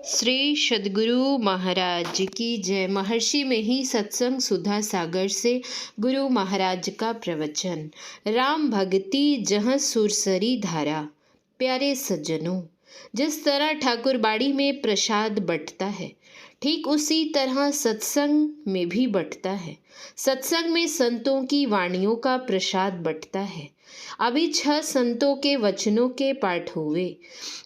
श्री सद्गुरु महाराज की जय। महर्षि में ही सत्संग सुधा सागर से गुरु महाराज का प्रवचन। राम भक्ति जहाँ सुरसरी धारा। प्यारे सज्जनों, जिस तरह ठाकुर बाड़ी में प्रसाद बंटता है, ठीक उसी तरह सत्संग में भी बंटता है। सत्संग में संतों की वाणियों का प्रसाद बंटता है। अभी 6 संतों के वचनों के पाठ हुए,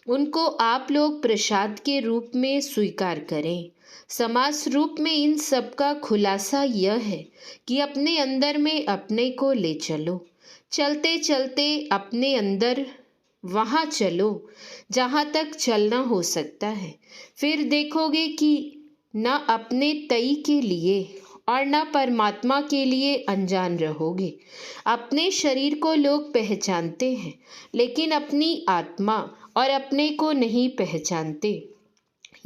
उनको आप लोग प्रसाद के रूप में स्वीकार करें। समास रूप में इन सब का खुलासा यह है कि अपने अंदर में अपने को ले चलो। चलते चलते अपने अंदर वहाँ चलो जहाँ तक चलना हो सकता है। फिर देखोगे कि न अपने तई के लिए और न परमात्मा के लिए अनजान रहोगे। अपने शरीर को लोग पहचानते हैं, लेकिन अपनी आत्मा और अपने को नहीं पहचानते।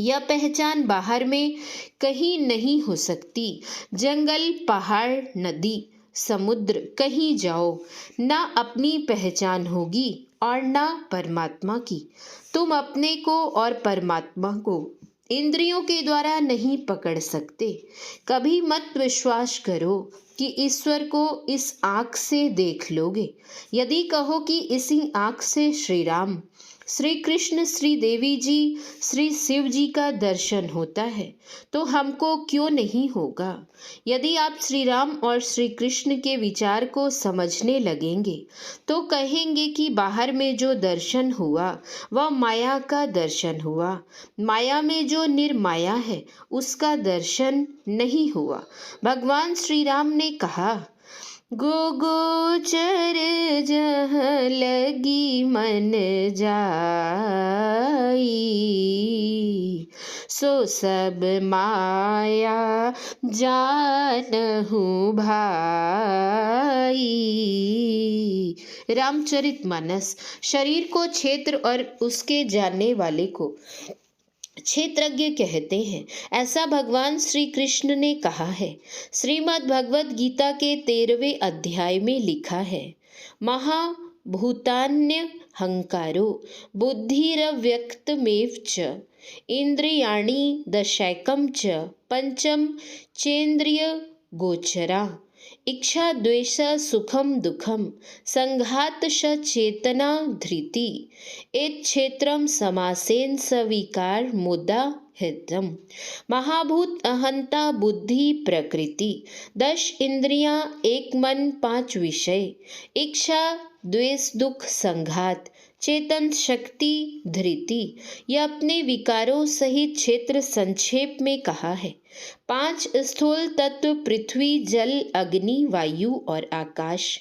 यह पहचान बाहर में कहीं नहीं हो सकती। जंगल, पहाड़, नदी, समुद्र, कहीं जाओ, ना अपनी पहचान होगी और ना परमात्मा की। तुम अपने को और परमात्मा को इंद्रियों के द्वारा नहीं पकड़ सकते। कभी मत विश्वास करो कि ईश्वर को इस आँख से देख लोगे। यदि कहो कि इसी आँख से श्री राम, श्री कृष्ण, श्री देवी जी, श्री शिव जी का दर्शन होता है, तो हमको क्यों नहीं होगा। यदि आप श्री राम और श्री कृष्ण के विचार को समझने लगेंगे तो कहेंगे कि बाहर में जो दर्शन हुआ वह माया का दर्शन हुआ। माया में जो निर्माया है उसका दर्शन नहीं हुआ। भगवान श्री राम ने कहा, गोचर जहाँ लगी मन जाई, सो सब माया जानहु भाई। रामचरितमानस। शरीर को क्षेत्र और उसके जानने वाले को क्षेत्रज्ञ कहते हैं, ऐसा भगवान श्री कृष्ण ने कहा है। श्रीमद् भगवद गीता के 13वें अध्याय में लिखा है, महाभूतान्य हंकारो बुद्धिरव्यक्तमेव च इंद्रियाणि दशैकं च पंचम चेन्द्रिय गोचरा। इच्छा द्वेष सुखम दुखम संघात चेतना धृति एत क्षेत्रम समासेन सविकार मुदा हृदम। महाभूत, अहंता, बुद्धि, प्रकृति, 10 इंद्रियां, एक मन, 5 विषय, इच्छा, द्वेष, दुख, संघात, चेतन, शक्ति, धृति, यह अपने विकारों सहित क्षेत्र संक्षेप में कहा है। 5 स्थूल तत्व पृथ्वी, जल, अग्नि, वायु और आकाश।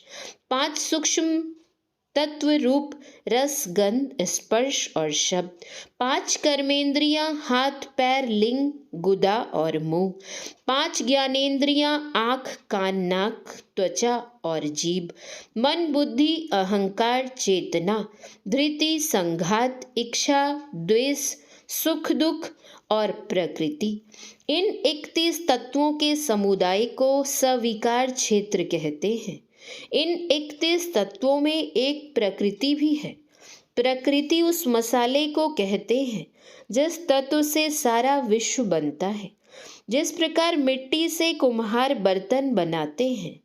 5 सूक्ष्म तत्व रूप, रस, गंध, स्पर्श और शब्द। 5 कर्मेंद्रियां, हाथ, पैर, लिंग, गुदा और मुंह। 5 ज्ञानेंद्रियां, आँख, कान, नाक, त्वचा और जीभ। मन, बुद्धि, अहंकार, चेतना, धृति, संघात, इच्छा, द्वेष, सुख, दुख और प्रकृति। इन 31 तत्वों के समुदाय को सविकार क्षेत्र कहते हैं। इन 31 तत्वों में एक प्रकृति भी है। प्रकृति उस मसाले को कहते हैं जिस तत्व से सारा विश्व बनता है। जिस प्रकार मिट्टी से कुम्हार बर्तन बनाते हैं,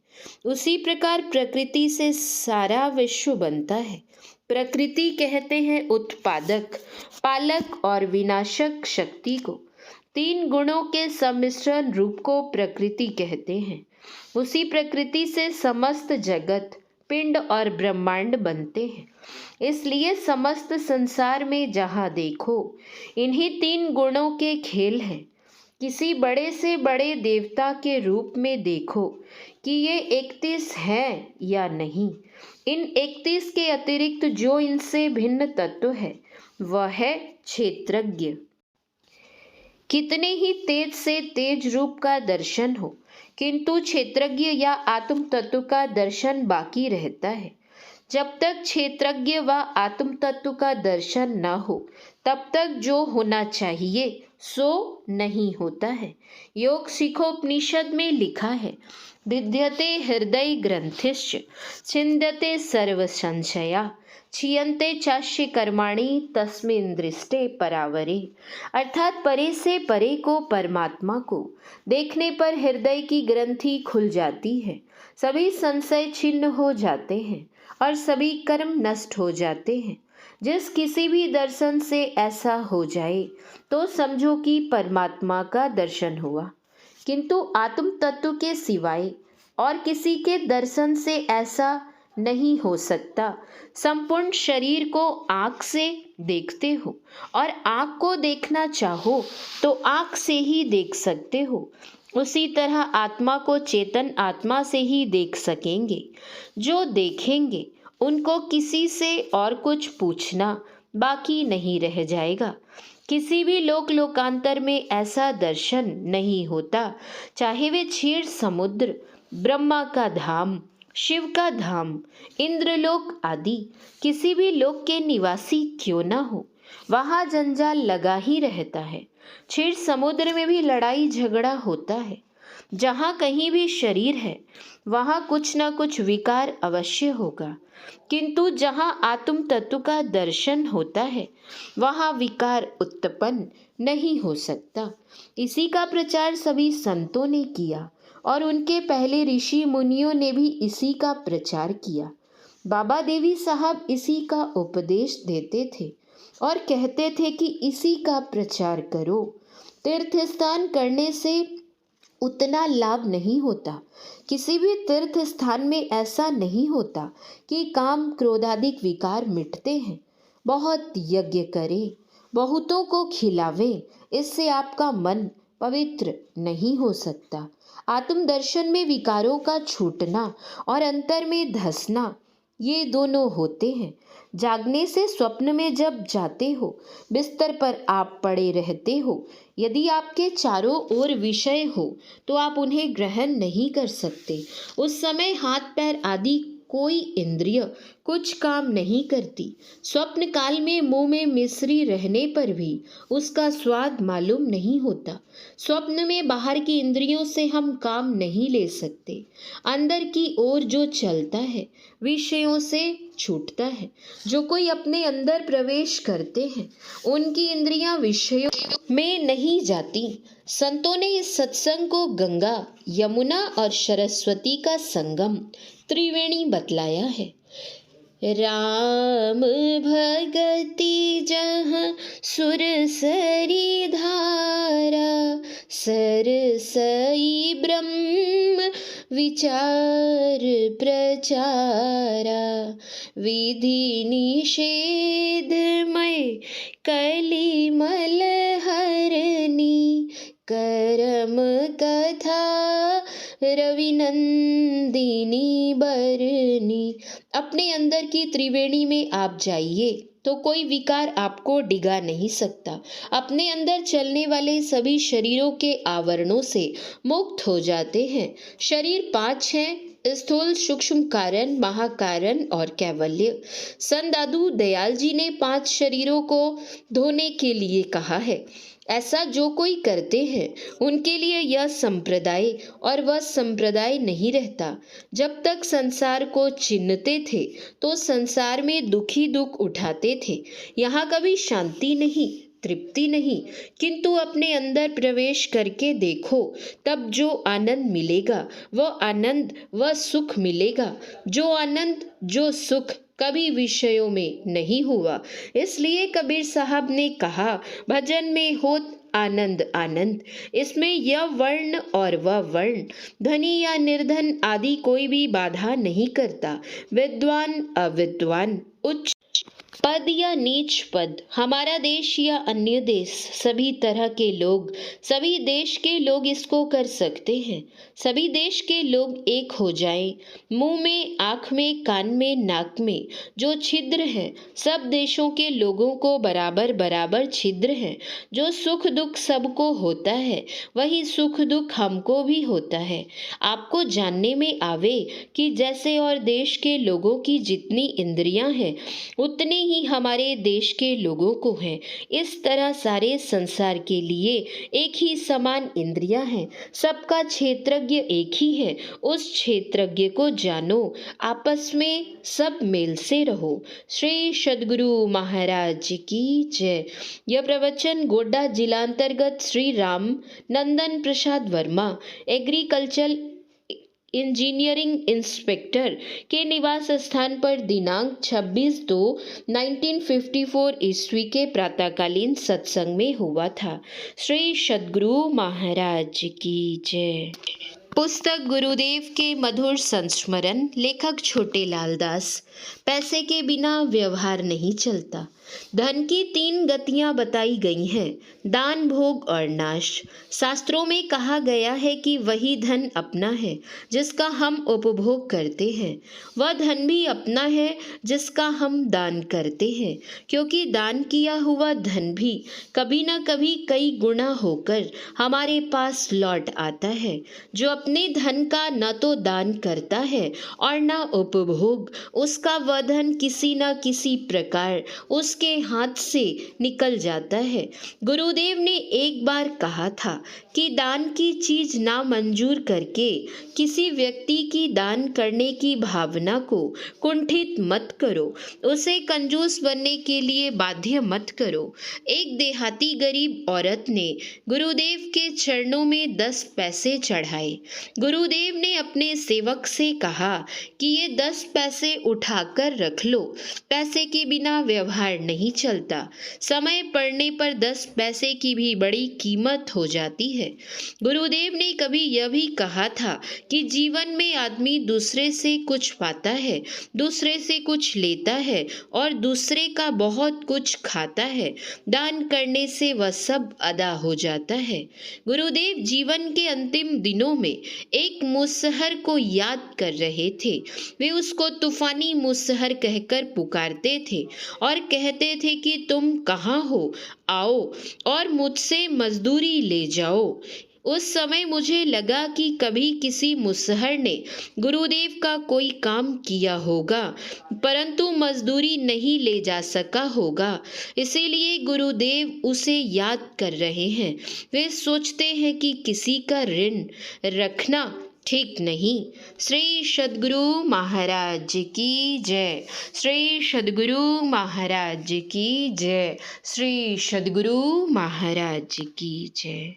उसी प्रकार प्रकृति से सारा विश्व बनता है। प्रकृति कहते हैं उत्पादक, पालक और विनाशक शक्ति को। 3 गुणों के सम्मिश्रण रूप को प्रकृति कहते हैं। उसी प्रकृति से समस्त जगत, पिंड और ब्रह्मांड बनते हैं। इसलिए समस्त संसार में जहाँ देखो इन्हीं 3 गुणों के खेल हैं। किसी बड़े से बड़े देवता के रूप में देखो कि ये 31 हैं या नहीं। इन 31 के अतिरिक्त जो इनसे भिन्न तत्व है वह है क्षेत्रज्ञ। कितने ही तेज से तेज रूप का दर्शन हो, किंतु क्षेत्रज्ञ या आत्म तत्व का दर्शन बाकी रहता है। जब तक क्षेत्रज्ञ व आत्म तत्व का दर्शन न हो, तब तक जो होना चाहिए सो नहीं होता है। योग सिखोपनिषद में लिखा है, विद्यते हृदय ग्रंथिश्च छिन्द्यते सर्व संशया क्षीयन्ते चास्य कर्माणि तस्मिन् दृष्टे परावरे। अर्थात परे से परे को, परमात्मा को देखने पर हृदय की ग्रंथि खुल जाती है, सभी संशय छिन्न हो जाते हैं और सभी कर्म नष्ट हो जाते हैं। जिस किसी भी दर्शन से ऐसा हो जाए तो समझो कि परमात्मा का दर्शन हुआ। किंतु आत्म तत्व के सिवाय और किसी के दर्शन से ऐसा नहीं हो सकता। संपूर्ण शरीर को आँख से देखते हो और आँख को देखना चाहो तो आँख से ही देख सकते हो। उसी तरह आत्मा को चेतन आत्मा से ही देख सकेंगे। जो देखेंगे उनको किसी से और कुछ पूछना बाकी नहीं रह जाएगा। किसी भी लोक लोकांतर में ऐसा दर्शन नहीं होता, चाहे वे क्षीर समुद्र, ब्रह्मा का धाम, शिव का धाम, इंद्रलोक आदि किसी भी लोक के निवासी क्यों ना हो, वहाँ जंजाल लगा ही रहता है। क्षीर समुद्र में भी लड़ाई झगड़ा होता है। जहाँ कहीं भी शरीर है वहाँ कुछ ना कुछ विकार अवश्य होगा, किंतु जहाँ आत्म तत्व का दर्शन होता है वहाँ विकार उत्पन्न नहीं हो सकता। इसी का प्रचार सभी संतों ने किया और उनके पहले ऋषि मुनियों ने भी इसी का प्रचार किया। बाबा देवी साहब इसी का उपदेश देते थे और कहते थे कि इसी का प्रचार करो। तीर्थ स्थान करने से उतना लाभ नहीं होता। किसी भी तीर्थ स्थान में ऐसा नहीं होता कि काम क्रोधादिक विकार मिटते हैं। बहुत यज्ञ करें, बहुतों को खिलावें, इससे आपका मन पवित्र नहीं हो सकता। आत्मदर्शन में विकारों का छूटना और अंतर में धंसना, ये दोनों होते हैं। जागने से स्वप्न में जब जाते हो, बिस्तर पर आप पड़े रहते हो, यदि आपके चारों ओर विषय हो तो आप उन्हें ग्रहण नहीं कर सकते। उस समय हाथ पैर आदि कोई इंद्रिय कुछ काम नहीं करती। स्वप्न काल में मुंह में मिश्री रहने पर भी उसका स्वाद मालूम नहीं होता। स्वप्न में बाहर की इंद्रियों से हम काम नहीं ले सकते। अंदर की ओर जो चलता है विषयों से छूटता है। जो कोई अपने अंदर प्रवेश करते हैं उनकी इंद्रियां विषयों में नहीं जाती। संतों ने इस सत्संग को गंगा, यमुना और सरस्वती का संगम त्रिवेणी बतलाया है। राम भगति जहाँ सुरसरी धारा, सरसई ब्रह्म विचार प्रचारा, विधि निषेधमय कलिमल हरनी, करम कथा रविनंदिनी बरनी। अपने अंदर की त्रिवेणी में आप जाइए तो कोई विकार आपको डिगा नहीं सकता। अपने अंदर चलने वाले सभी शरीरों के आवरणों से मुक्त हो जाते हैं। शरीर 5 हैं, स्थूल, सूक्ष्म कारण, महाकारण और कैवल्य। संत दादू दयाल जी ने 5 शरीरों को धोने के लिए कहा है। ऐसा जो कोई करते हैं उनके लिए यह संप्रदाय और वह संप्रदाय नहीं रहता। जब तक संसार को चिन्हते थे तो संसार में दुखी दुख उठाते थे। यहाँ कभी शांति नहीं, तृप्ति नहीं, किंतु अपने अंदर प्रवेश करके देखो, तब जो आनंद मिलेगा वह आनंद, वह सुख मिलेगा। जो आनंद, जो सुख कभी विषयों में नहीं हुआ। इसलिए कबीर साहब ने कहा, भजन में होत आनंद आनंद। इसमें यह वर्ण और वह वर्ण, धनी या निर्धन आदि कोई भी बाधा नहीं करता। विद्वान अविद्वान, उच्च पद या नीच पद, हमारा देश या अन्य देश, सभी तरह के लोग, सभी देश के लोग इसको कर सकते हैं। सभी देश के लोग एक हो जाएं। मुंह में, आँख में, कान में, नाक में जो छिद्र है, सब देशों के लोगों को बराबर बराबर छिद्र है। जो सुख दुख सबको होता है वही सुख दुख हमको भी होता है। आपको जानने में आवे कि जैसे और देश के लोगों की जितनी इंद्रियां हैं उतनी ही हमारे देश के लोगों को है। इस तरह सारे संसार के लिए एक ही समान इंद्रियां हैं। सबका क्षेत्रज्ञ एक ही है। उस क्षेत्रज्ञ को जानो, आपस में सब मेल से रहो। श्री सद्गुरु महाराज की जय। यह प्रवचन Godda जिलांतर्गत Shri Ram Nandan Prasad Verma agriculture engineering inspector के निवास स्थान पर दिनांक 26/2/1954 ईस्वी के प्रातःकालीन सत्संग में हुआ था। श्री सद्गुरु महाराज की जय। पुस्तक गुरुदेव के मधुर संस्मरण। लेखक छोटेलाल दास। पैसे के बिना व्यवहार नहीं चलता। धन की 3 गतियां बताई गई हैं, दान, भोग और नाश। शास्त्रों में कहा गया है कि वही धन अपना है जिसका हम उपभोग करते हैं। वह धन भी अपना है जिसका हम दान करते हैं, क्योंकि दान किया हुआ धन भी कभी न कभी कई गुना होकर हमारे पास लौट आता है। जो अपने धन का न तो दान करता है और न उपभोग, उसका वह धन किसी न किसी प्रकार उसके हाथ से निकल जाता है। गुरुदेव ने एक बार कहा था कि दान की चीज ना मंजूर करके किसी व्यक्ति की दान करने की भावना को कुंठित मत करो, उसे कंजूस बनने के लिए बाध्य मत करो। एक देहाती गरीब औरत ने गुरुदेव के चरणों में 10 पैसे चढ़ाए। गुरुदेव ने अपने सेवक से कहा कि ये 10 पैसे उठाकर रख लो। पैसे के बिना व्यवहार नहीं चलता। समय पड़ने पर 10 पैसे की भी बड़ी कीमत हो जाती है। गुरुदेव ने कभी यह भी कहा था कि जीवन में आदमी दूसरे से कुछ पाता है, दूसरे से कुछ लेता है और दूसरे का बहुत कुछ खाता है। दान करने से वह सब अदा हो जाता है। गुरुदेव जीवन के अंतिम दिनों में एक मुसहर को याद कर रहे थे। वे उसको तूफानी मुसहर कहकर पुकारते थे और कहते थे कि तुम कहाँ हो, आओ और मुझसे मजदूरी ले जाओ। उस समय मुझे लगा कि कभी किसी मुसहर ने गुरुदेव का कोई काम किया होगा, परंतु मजदूरी नहीं ले जा सका होगा, इसीलिए गुरुदेव उसे याद कर रहे हैं। वे सोचते हैं कि किसी का ऋण रखना ठीक नहीं। श्री सद्गुरु महाराज की जय। श्री सद्गुरु महाराज की जय। श्री सद्गुरु महाराज की जय।